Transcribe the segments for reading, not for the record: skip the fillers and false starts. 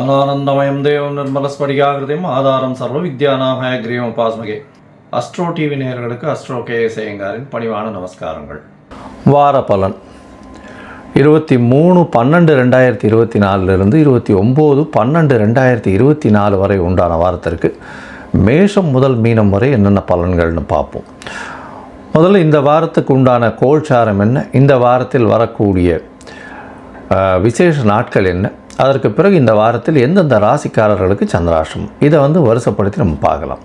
ஞானானந்தமயம் தேவம் நிர்மலஸ்படிகாகிருதியும் ஆதாரம் சர்வ வித்யாநாமயக்ரீவம் உபாஸ்மகே. அஸ்ட்ரோ டிவி நேயர்களுக்கு அஸ்ட்ரோ கேஎஸ் ஐயங்காரின் பணிவான நமஸ்காரங்கள். வார பலன் 23/12/2024 29/12/2024 வரை உண்டான வாரத்திற்கு மேஷம் முதல் மீனம் வரை என்னென்ன பலன்கள்னு பார்ப்போம். முதல்ல இந்த வாரத்துக்கு உண்டான கோல்சாரம் என்ன, இந்த வாரத்தில் வரக்கூடிய விசேஷ நாட்கள் என்ன, அதற்கு பிறகு இந்த வாரத்தில் எந்தெந்த ராசிக்காரர்களுக்கு சந்திராஷ்டமம், இதை வருஷப்படுத்தி நம்ம பார்க்கலாம்.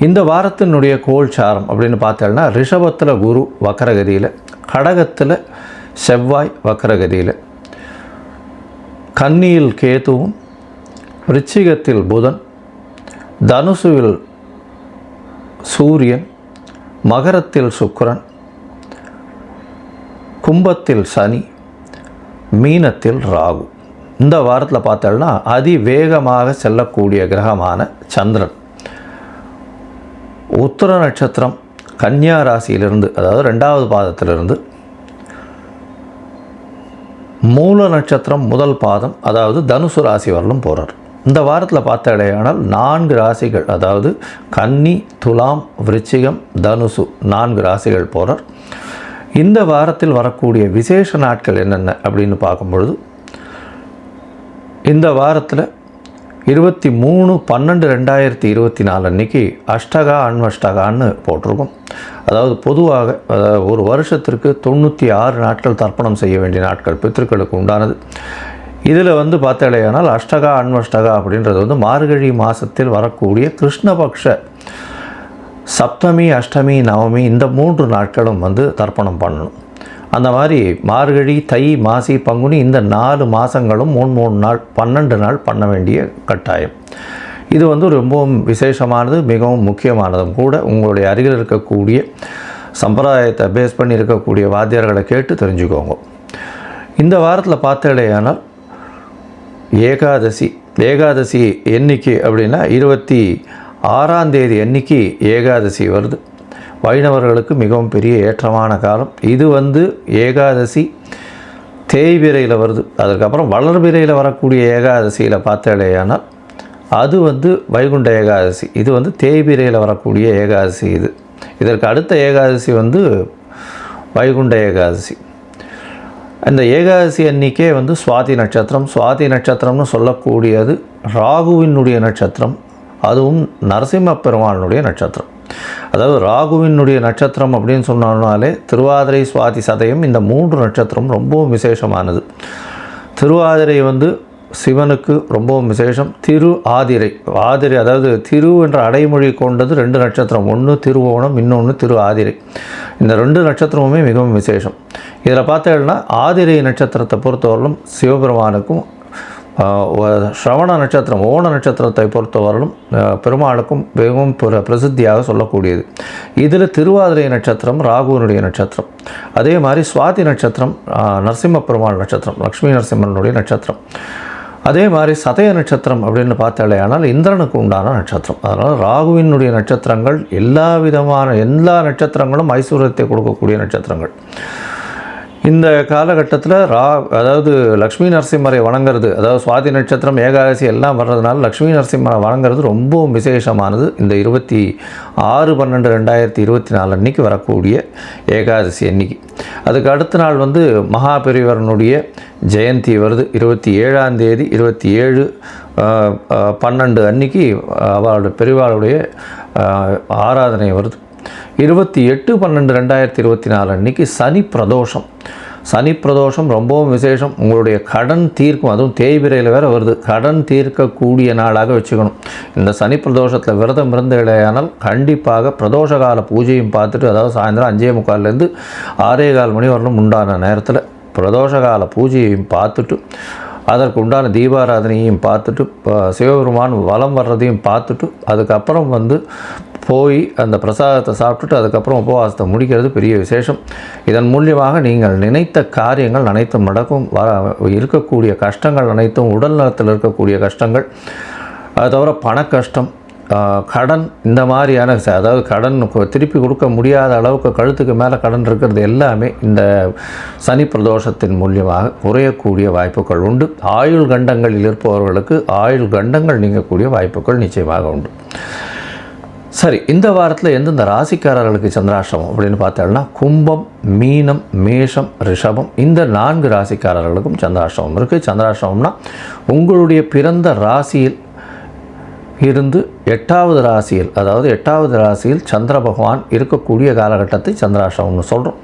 இந்த வாரத்தினுடைய கோல்சாரம் அப்படின்னு பார்த்தோம்னா, ரிஷபத்தில் குரு வக்கரகதியில், கடகத்தில் செவ்வாய் வக்கரகதியில், கன்னியில் கேதுவும், விருச்சிகத்தில் புதன், தனுசுவில் சூரியன், மகரத்தில் சுக்கிரன், கும்பத்தில் சனி, மீனத்தில் ராகு. இந்த வாரத்தில் பார்த்தோம்னா அதிவேகமாக செல்லக்கூடிய கிரகமான சந்திரன் உத்திர நட்சத்திரம் கன்னியா ராசியிலிருந்து, அதாவது 2வது பாதத்திலிருந்து மூல நட்சத்திரம் முதல் பாதம், அதாவது தனுசு ராசி வரலும் போகிறார். இந்த வாரத்தில் பார்த்தாலேயானால் 4 ராசிகள், அதாவது கன்னி, துலாம், விருச்சிகம், தனுசு 4 ராசிகள் போகிறார். இந்த வாரத்தில் வரக்கூடிய விசேஷ நாட்கள் என்னென்ன அப்படின்னு பார்க்கும்பொழுது, இந்த வாரத்தில் 23/12/2024 அன்றைக்கி அஷ்டகா அன்வஷ்டகான்னு போட்டிருக்கும். அதாவது பொதுவாக ஒரு வருஷத்திற்கு 96 நாட்கள் தர்ப்பணம் செய்ய வேண்டிய நாட்கள் பித்திருக்களுக்கு உண்டானது. இதில் பார்த்தாலேயானால் அஷ்டகா அன்வஷ்டகா அப்படின்றது மார்கழி மாதத்தில் வரக்கூடிய கிருஷ்ணபக்ஷ சப்தமி, அஷ்டமி, நவமி இந்த 3 நாட்களும் தர்ப்பணம் பண்ணணும். அந்த மாதிரி மார்கழி, தை, மாசி, பங்குனி இந்த 4 மாதங்களும் 3 நாள் 12 நாள் பண்ண வேண்டிய கட்டாயம். இது ரொம்பவும் விசேஷமானது, மிகவும் முக்கியமானதும் கூட. உங்களுடைய அருகில் இருக்கக்கூடிய சம்பிரதாயத்தை பேஸ் பண்ணி இருக்கக்கூடிய வாத்தியார்களை கேட்டு தெரிஞ்சுக்கோங்க. இந்த வாரத்தில் பார்த்தாலேயானால் ஏகாதசி எண்ணிக்கை அப்படின்னா 26ஆம் தேதி அன்னைக்கு ஏகாதசி வருது. வைணவர்களுக்கு மிகவும் பெரிய ஏற்றமான காலம் இது. ஏகாதசி தேய்பிரையில் வருது. அதுக்கப்புறம் வளர்பிரையில் வரக்கூடிய ஏகாதசியில் பார்த்தாலேயானால் அது வைகுண்ட ஏகாதசி. இது தேய்பிரையில் வரக்கூடிய ஏகாதசி. இதற்கு அடுத்த ஏகாதசி வைகுண்ட ஏகாதசி. அந்த ஏகாதசி அன்றைக்கே சுவாதி நட்சத்திரம். சுவாதி நட்சத்திரம்னு சொல்லக்கூடியது ராகுவினுடைய நட்சத்திரம், அதுவும் நரசிம்ம பெருமானுடைய நட்சத்திரம். அதாவது ராகுவினுடைய நட்சத்திரம் அப்படின்னு சொன்னாலே திருவாதிரை, சுவாதி, சதயம் இந்த 3 நட்சத்திரம் ரொம்பவும் விசேஷமானது. திருவாதிரை சிவனுக்கு ரொம்பவும் விசேஷம். ஆதிரை அதாவது திரு என்ற அடைமொழி கொண்டது 2 நட்சத்திரம், ஒன்று திருவோணம், இன்னொன்று ஆதிரை. இந்த 2 நட்சத்திரமுமே மிகவும் விசேஷம். இதில் பார்த்தீங்கன்னா ஆதிரை நட்சத்திரத்தை பொறுத்தவரையிலும் சிவபெருமானுக்கும், ஸ்ரவண நட்சத்திரம் ஓண நட்சத்திரத்தை பொறுத்தவரையிலும் பெருமாளுக்கும் மிகவும் பிரசித்தியாக சொல்லக்கூடியது. இதில் திருவாதிரை நட்சத்திரம் ராகுவினுடைய நட்சத்திரம். அதே மாதிரி சுவாதி நட்சத்திரம் நரசிம்ம பெருமாள் நட்சத்திரம், லக்ஷ்மி நரசிம்மனுடைய நட்சத்திரம். அதே மாதிரி சதய நட்சத்திரம் அப்படின்னு பார்த்தாலேயானால் இந்திரனுக்கு உண்டான நட்சத்திரம். அதனால் ராகுவினுடைய நட்சத்திரங்கள் எல்லா நட்சத்திரங்களும் ஐஸ்வர்யத்தை கொடுக்கக்கூடிய நட்சத்திரங்கள். இந்த காலகட்டத்தில் அதாவது லக்ஷ்மி நரசிம்மரை வணங்குறது, அதாவது சுவாதி நட்சத்திரம் ஏகாதசி எல்லாம் வர்றதுனால லக்ஷ்மி நரசிம்மரை வணங்குறது ரொம்பவும் விசேஷமானது. இந்த 26/12/2024 அன்றைக்கி வரக்கூடிய ஏகாதசி அன்னைக்கு. அதுக்கு அடுத்த நாள் மகாபெரிவரனுடைய ஜெயந்தி வருது. 27ஆம் தேதி 27/12 அன்னைக்கு அவளுடைய பெரிவாளுடைய ஆராதனை வருது. 28/12/2024 அன்றைக்கி சனி பிரதோஷம். சனி பிரதோஷம் ரொம்பவும் விசேஷம். உங்களுடைய கடன் தீர்க்கும், அதுவும் தேய்பிரையில் வேறு வருது, கடன் தீர்க்கக்கூடிய நாளாக வச்சுக்கணும். இந்த சனி பிரதோஷத்தில் விரதம் இருந்தேயானால் கண்டிப்பாக பிரதோஷ கால பூஜையும் பார்த்துட்டு, அதாவது சாயந்தரம் 5:45 6:15 மணி வரலும் உண்டான நேரத்தில் பிரதோஷ கால பூஜையையும் பார்த்துட்டு, அதற்கு உண்டான தீபாராதனையும் பார்த்துட்டு, சிவபெருமான் வலம் வர்றதையும் பார்த்துட்டு, அதுக்கப்புறம் போய் அந்த பிரசாதத்தை சாப்பிட்டுட்டு அதுக்கப்புறம் உபவாசத்தை முடிக்கிறது பெரிய விசேஷம். இதன் மூலியமாக நீங்கள் நினைத்த காரியங்கள் அனைத்தும் நடக்கும். இருக்கக்கூடிய கஷ்டங்கள் அனைத்தும், உடல் நலத்தில் இருக்கக்கூடிய கஷ்டங்கள், அது தவிர பண கஷ்டம், கடன் இந்த மாதிரியான அதாவது கடன் திருப்பி கொடுக்க முடியாத அளவுக்கு கழுத்துக்கு மேலே கடன் இருக்கிறது எல்லாமே இந்த சனி பிரதோஷத்தின் மூலியமாக குறையக்கூடிய வாய்ப்புகள் உண்டு. ஆயுள் கண்டங்களில் இருப்பவர்களுக்கு ஆயுள் கண்டங்கள் நீங்கக்கூடிய வாய்ப்புகள் நிச்சயமாக உண்டு. சரி, இந்த வாரத்தில் எந்தெந்த ராசிக்காரர்களுக்கு சந்திராஷ்டமம் அப்படின்னு பார்த்தோம்னா கும்பம், மீனம், மேஷம், ரிஷபம் இந்த 4 ராசிக்காரர்களுக்கும் சந்திராஷ்டமம் இருக்குது. சந்திராஷ்டமம்னா உங்களுடைய பிறந்த ராசியில் இருந்து 8வது ராசியில், அதாவது 8வது ராசியில் சந்திர பகவான் இருக்கக்கூடிய காலகட்டத்தை சந்திராஷ்டமம்னு சொல்கிறோம்.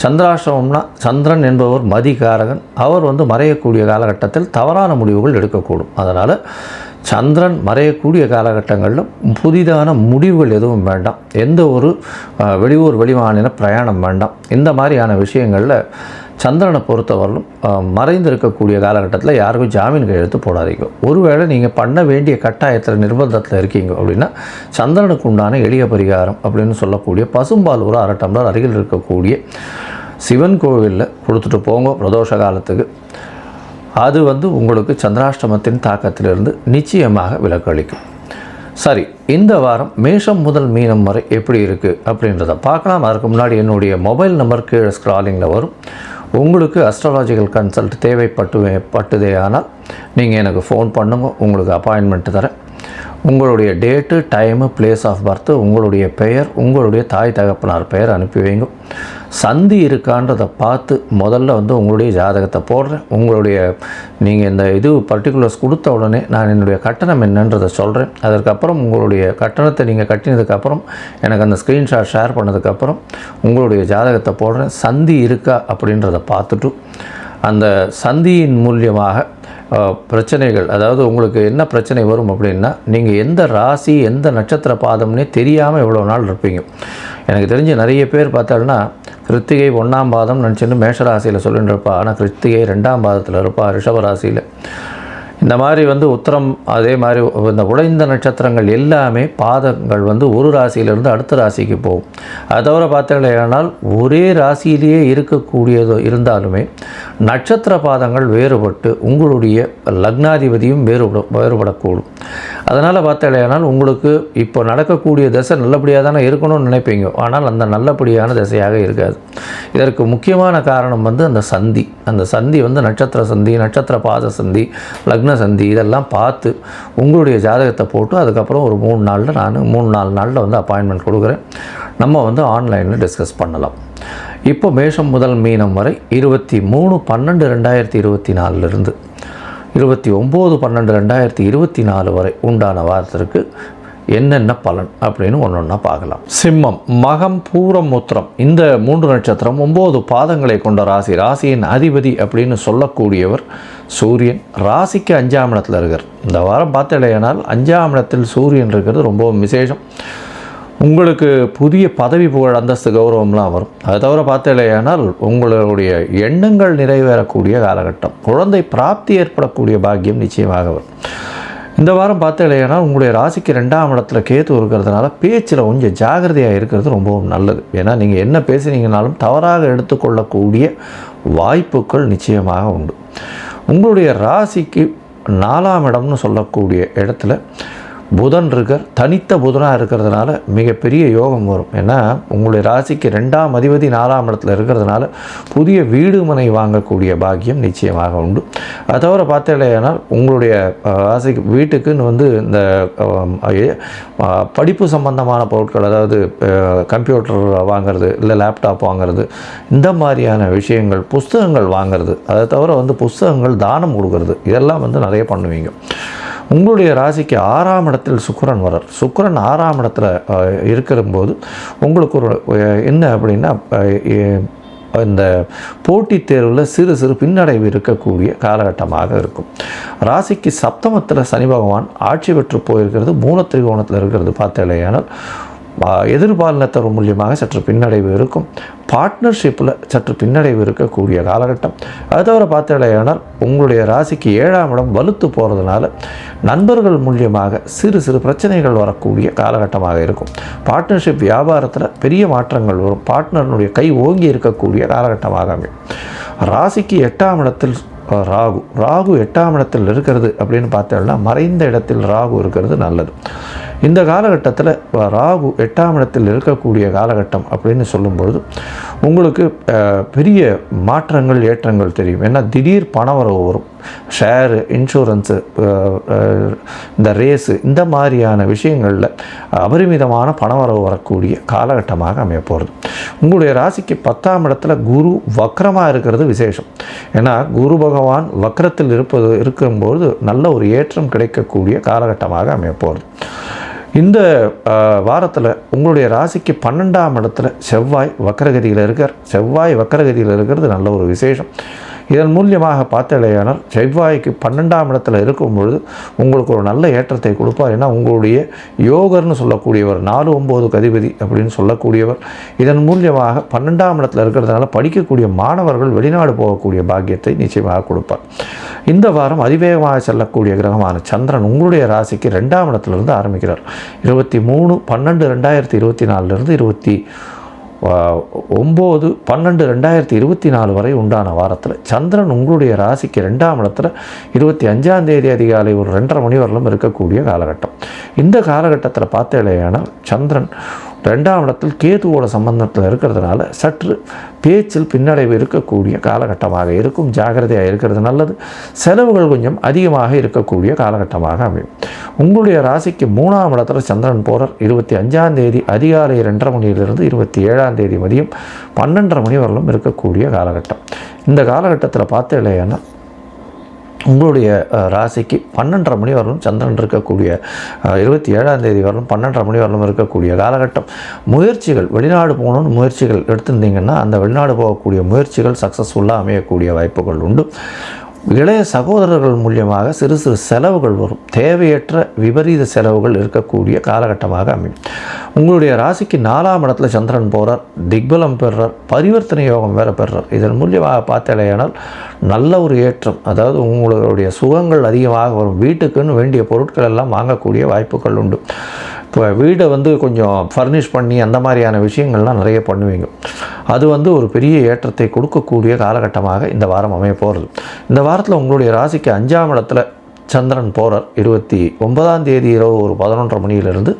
சந்திராஷ்டமம்னா சந்திரன் என்பவர் மதிகாரகன். அவர் மறையக்கூடிய காலகட்டத்தில் தவறான முடிவுகள் எடுக்கக்கூடும். அதனால் சந்திரன் மறையக்கூடிய காலகட்டங்களில் புதிதான முடிவுகள் எதுவும் வேண்டாம். எந்த ஒரு வெளியூர் வெளிமாநில பிரயாணம் வேண்டாம். இந்த மாதிரியான விஷயங்களில் சந்திரனை பொறுத்தவரையிலும் மறைந்திருக்கக்கூடிய காலகட்டத்தில் யாருக்கும் ஜாமீன் கையெழுத்து போடாதீங்க. ஒருவேளை நீங்கள் பண்ண வேண்டிய கட்டாயத்தில் நிர்பந்தத்தில் இருக்கீங்க அப்படின்னா சந்திரனுக்கு உண்டான எளிய பரிகாரம் அப்படின்னு சொல்லக்கூடிய பசும்பால் ஒரு 1/2 டம்ளர் அருகில் இருக்கக்கூடிய சிவன் கோவிலில் கொடுத்துட்டு போங்க பிரதோஷ காலத்துக்கு. அது உங்களுக்கு சந்திராஷ்டமத்தின் தாக்கத்திலிருந்து நிச்சயமாக விலக்களிக்கும். சரி, இந்த வாரம் மேஷம் முதல் மீனம் வரை எப்படி இருக்குது அப்படின்றத பார்க்கலாம். அதற்கு முன்னாடி என்னுடைய மொபைல் நம்பர் கீழே ஸ்க்ராலிங்கில் வரும். உங்களுக்கு அஸ்ட்ராலாஜிக்கல் கன்சல்ட் தேவைப்பட்டுதே ஆனால் நீங்கள் எனக்கு ஃபோன் பண்ணுங்க, உங்களுக்கு அப்பாயின்மெண்ட் தரேன். உங்களுடைய date, time, place of birth, உங்களுடைய பெயர், உங்களுடைய தாய் தகப்பனார் பெயர் அனுப்பி வைங்க. சந்தி இருக்கான்றதை பார்த்து முதல்ல உங்களுடைய ஜாதகத்தை போடுறேன். நீங்கள் இந்த பர்டிகுலர்ஸ் கொடுத்த உடனே நான் என்னுடைய கட்டணம் என்னன்றதை சொல்கிறேன். அதற்கப்புறம் உங்களுடைய கட்டணத்தை நீங்கள் கட்டினதுக்கப்புறம் எனக்கு அந்த ஸ்க்ரீன்ஷாட் ஷேர் பண்ணதுக்கப்புறம் உங்களுடைய ஜாதகத்தை போடுறேன். சந்தி இருக்கா அப்படின்றத பார்த்துட்டு அந்த சந்தியின் மூலியமாக பிரச்சனைகள், அதாவது உங்களுக்கு என்ன பிரச்சனை வரும் அப்படின்னா நீங்கள் எந்த ராசி எந்த நட்சத்திர பாதம்னே தெரியாமல் இவ்வளோ நாள் இருப்பீங்க. எனக்கு தெரிஞ்ச நிறைய பேர் பார்த்தாங்கன்னா கிருத்திகை 1ஆம் பாதம் நினச்சிட்டு மேஷராசியில் சொல்லிட்டு இருப்பா. ஆனால் கிருத்திகை 2ஆம் பாதத்தில் இருப்பா ரிஷபராசியில். இந்த மாதிரி உத்திரம், அதே மாதிரி இந்த உடைந்த நட்சத்திரங்கள் எல்லாமே பாதங்கள் ஒரு ராசியிலிருந்து அடுத்த ராசிக்கு போகும். அதை தவிர பார்த்தீங்கன்னா ஒரே ராசியிலேயே இருக்கக்கூடியது இருந்தாலுமே நட்சத்திர பாதங்கள் வேறுபட்டு உங்களுடைய லக்னாதிபதியும் வேறுபடக்கூடும். அதனால் பார்த்தீங்கன்னா உங்களுக்கு இப்போ நடக்கக்கூடிய திசை நல்லபடியாக தானே இருக்கணும்னு நினைப்பீங்க. ஆனால் அந்த நல்லபடியான திசையாக இருக்காது. இதற்கு முக்கியமான காரணம் அந்த சந்தி. அந்த சந்தி நட்சத்திர சந்தி, நட்சத்திர பாத சந்தி, லக்ன சந்தி இதெல்லாம் பார்த்து உங்களுடைய ஜாதகத்தை போட்டு அதுக்கப்புறம் ஒரு 3-4 நாளில் அப்பாயின்மெண்ட் கொடுக்குறேன். நம்ம ஆன்லைனில் டிஸ்கஸ் பண்ணலாம். இப்போ மேஷம் முதல் மீனம் வரை 23/12/2024 29/12/2024 வரை உண்டான வாரத்திற்கு என்னென்ன பலன் அப்படின்னு ஒன்றா பார்க்கலாம். சிம்மம், மகம், பூரம், உத்திரம் இந்த 3 நட்சத்திரம் 9 பாதங்களை கொண்ட ராசி. ராசியின் அதிபதி அப்படின்னு சொல்லக்கூடியவர் சூரியன். ராசிக்கு 5ஆம் இடத்துல இருக்கார். இந்த வாரம் பார்த்தடையானால் 5ஆம் இடத்தில் சூரியன் இருக்கிறது ரொம்ப விசேஷம். உங்களுக்கு புதிய பதவி, புகழ், அந்தஸ்து, கௌரவம்லாம் வரும். அதை தவிர பார்த்தடையானால் உங்களுடைய எண்ணங்கள் நிறைவேறக்கூடிய காலகட்டம். குழந்தை பிராப்தி ஏற்படக்கூடிய பாக்கியம் நிச்சயமாக வரும். இந்த வாரம் பார்த்தீங்கன்னா உங்களுடைய ராசிக்கு 2ஆம் இடத்துல கேது இருக்கிறதுனால பேச்சில் கொஞ்சம் ஜாகிரதையாக இருக்கிறது ரொம்பவும் நல்லது. ஏன்னா நீங்கள் என்ன பேசுனீங்கனாலும் தவறாக எடுத்துக்கொள்ளக்கூடிய வாய்ப்புகள் நிச்சயமாக உண்டு. உங்களுடைய ராசிக்கு 4ஆம் இடம்னு சொல்லக்கூடிய இடத்துல புதன் இருக்கார். தனித்த புதனாக இருக்கிறதுனால மிகப்பெரிய யோகம் வரும். ஏன்னா உங்களுடைய ராசிக்கு 2ஆம் அதிபதி 4ஆம் இடத்துல இருக்கிறதுனால புதிய வீடு மனை வாங்கக்கூடிய பாக்கியம் நிச்சயமாக உண்டு. அதை தவிர பார்த்தீங்கன்னா உங்களுடைய ராசிக்கு வீட்டுக்குன்னு இந்த படிப்பு சம்பந்தமான பொருட்கள், அதாவது கம்ப்யூட்டர் வாங்கிறது, இல்லை லேப்டாப் வாங்கிறது, இந்த மாதிரியான விஷயங்கள், புஸ்தகங்கள் வாங்கிறது, அதை தவிர புஸ்தகங்கள் தானம் கொடுக்கறது, இதெல்லாம் நிறைய பண்ணுவீங்க. உங்களுடைய ராசிக்கு 6ஆம் இடத்தில் சுக்கிரன் வரார். சுக்கிரன் 6ஆம் இடத்துல இருக்கிறபோது உங்களுக்கு ஒரு என்ன அப்படின்னா இந்த போட்டித் தேர்வில் சிறு பின்னடைவு இருக்கக்கூடிய காலகட்டமாக இருக்கும். ராசிக்கு 7ஆம் சனி பகவான் ஆட்சி பெற்று போயிருக்கிறது. மூலத்திரிகோணத்தில் இருக்கிறது பார்த்தேனால் எதிர்பாலினத்தர் மூலியமாக சற்று பின்னடைவு இருக்கும். பார்ட்னர்ஷிப்பில் சற்று பின்னடைவு இருக்கக்கூடிய காலகட்டம். அது தவிர பார்த்தேனால் உங்களுடைய ராசிக்கு 7ஆம் இடம் வலுத்து போகிறதுனால நண்பர்கள் மூலியமாக சிறு பிரச்சனைகள் வரக்கூடிய காலகட்டமாக இருக்கும். பார்ட்னர்ஷிப் வியாபாரத்தில் பெரிய மாற்றங்கள் வரும். பார்ட்னருடைய கை ஓங்கி இருக்கக்கூடிய காலகட்டமாக அமையும். ராசிக்கு 8ஆம் இடத்தில் ராகு 8ஆம் இடத்தில் இருக்கிறது அப்படின்னு பார்த்தோம்னா மறைந்த இடத்தில் ராகு இருக்கிறது நல்லது. இந்த காலகட்டத்தில் ராகு 8ஆம் இடத்தில் இருக்கக்கூடிய காலகட்டம் அப்படின்னு சொல்லும்பொழுது உங்களுக்கு பெரிய மாற்றங்கள் ஏற்றங்கள் தெரியும். ஏன்னா திடீர் பணவரவு வரும். ஷேரு, இன்சூரன்ஸு, இந்த ரேஸு, இந்த மாதிரியான விஷயங்களில் அபரிமிதமான பணவரவு வரக்கூடிய காலகட்டமாக அமைய போகிறது. உங்களுடைய ராசிக்கு 10ஆம் இடத்துல குரு வக்ரமாக இருக்கிறது விசேஷம். ஏன்னா குரு பகவான் வக்ரத்தில் இருக்கும்போது நல்ல ஒரு ஏற்றம் கிடைக்கக்கூடிய காலகட்டமாக அமைய போகிறது. இந்த வாரத்தில் உங்களுடைய ராசிக்கு 12ஆம் இடத்துல செவ்வாய் வக்ரகதியில் இருக்கார். செவ்வாய் வக்ரகதியில் இருக்கிறது நல்ல ஒரு விசேஷம். இதன் மூலியமாக பார்த்தலையானால் செவ்வாய்க்கு 12ஆம் இடத்துல இருக்கும்பொழுது உங்களுக்கு ஒரு நல்ல ஏற்றத்தை கொடுப்பார். ஏன்னா உங்களுடைய யோகர்னு சொல்லக்கூடியவர் 4-9 அதிபதி அப்படின்னு சொல்லக்கூடியவர். இதன் மூலியமாக 12ஆம் இடத்துல இருக்கிறதுனால படிக்கக்கூடிய மாணவர்கள் வெளிநாடு போகக்கூடிய பாக்கியத்தை நிச்சயமாக கொடுப்பார். இந்த வாரம் அதிவேகமாக செல்லக்கூடிய கிரகமான சந்திரன் உங்களுடைய ராசிக்கு 2ஆம் இடத்துலேருந்து ஆரம்பிக்கிறார். 23/12/2024 29/12/2024 வரை உண்டான வாரத்தில் சந்திரன் உங்களுடைய ராசிக்கு 2ஆம் இடத்துல 25ஆம் தேதி அதிகாலை ஒரு 2:30 மணி வரலும் இருக்கக்கூடிய காலகட்டம். இந்த காலகட்டத்தில் பார்த்தேலையானால் சந்திரன் 2ஆம் இடத்தில் கேதுவோட சம்பந்தத்தில் இருக்கிறதுனால சற்று பேச்சில் பின்னடைவு இருக்கக்கூடிய காலகட்டமாக இருக்கும். ஜாகிரதையாக இருக்கிறது நல்லது. செலவுகள் கொஞ்சம் அதிகமாக இருக்கக்கூடிய காலகட்டமாக அமையும். உங்களுடைய ராசிக்கு 3ஆம் இடத்துல சந்திரன் போகிறார். 25ஆம் தேதி அதிகாலை 2:30 மணியிலிருந்து 27ஆம் தேதி மதியம் 12:30 மணி வரலும் இருக்கக்கூடிய காலகட்டம். இந்த காலகட்டத்தில் பார்த்தேலையானால் உங்களுடைய ராசிக்கு 12:30 மணி வரலும் சந்திரன் இருக்கக்கூடிய 27ஆம் தேதி வரலும் 12:30 மணி வரலும் இருக்கக்கூடிய காலகட்டம். முயற்சிகள் வெளிநாடு போகணும்னு முயற்சிகள் எடுத்திருந்தீங்கன்னா அந்த வெளிநாடு போகக்கூடிய முயற்சிகள் சக்ஸஸ்ஃபுல்லாக அமையக்கூடிய வாய்ப்புகள் உண்டு. இளைய சகோதரர்கள் மூலியமாக சிறு சிறு செலவுகள் வரும். தேவையற்ற விபரீத செலவுகள் இருக்கக்கூடிய காலகட்டமாக அமையும். உங்களுடைய ராசிக்கு 4ஆம் இடத்துல சந்திரன் போகிறார். திக்பலம் பெறுறார். பரிவர்த்தனை யோகம் வேறு பெறுறார். இதன் மூலியமாக பார்த்தலையானால் நல்ல ஒரு ஏற்றம், அதாவது உங்களுடைய சுகங்கள் அதிகமாக வரும். வீட்டுக்குன்னு வேண்டிய பொருட்கள் எல்லாம் வாங்கக்கூடிய வாய்ப்புகள் உண்டு. இப்போ வீடை கொஞ்சம் ஃபர்னிஷ் பண்ணி அந்த மாதிரியான விஷயங்கள்லாம் நிறைய பண்ணுவீங்க. அது ஒரு பெரிய ஏற்றத்தை கொடுக்கக்கூடிய காலகட்டமாக இந்த வாரம் அமைய போகிறது. இந்த வாரத்தில் உங்களுடைய ராசிக்கு 5ஆம் இடத்துல சந்திரன் போகிறார். 29ஆம் தேதி இரவு ஒரு 11:30 மணியிலிருந்து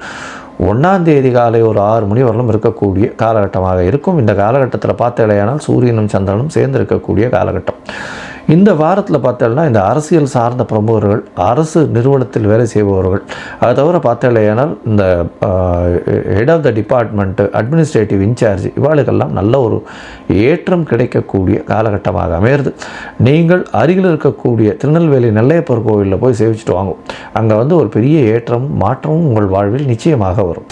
1ஆம் தேதி காலை ஒரு 6 மணி வரலும் இருக்கக்கூடிய காலகட்டமாக இருக்கும். இந்த காலகட்டத்தில் பார்த்தலையானால் சூரியனும் சந்திரனும் சேர்ந்து இருக்கக்கூடிய காலகட்டம். இந்த வாரத்தில் பார்த்தோம்னா இந்த அரசியல் சார்ந்த பிரமுகர்கள், அரசு நிறுவனத்தில் வேலை செய்பவர்கள், அதை தவிர பார்த்தலையானால் இந்த head of the department, administrative incharge, இவாளுக்கெல்லாம் நல்ல ஒரு ஏற்றம் கிடைக்கக்கூடிய காலகட்டமாக அமையிறது. நீங்கள் அருகில் இருக்கக்கூடிய திருநெல்வேலி நெல்லையப்பர் கோவிலில் போய் சேவிச்சுட்டு வாங்கும். அங்கே ஒரு பெரிய ஏற்றமும் மாற்றமும் உங்கள் வாழ்வில் நிச்சயமாக வரும்.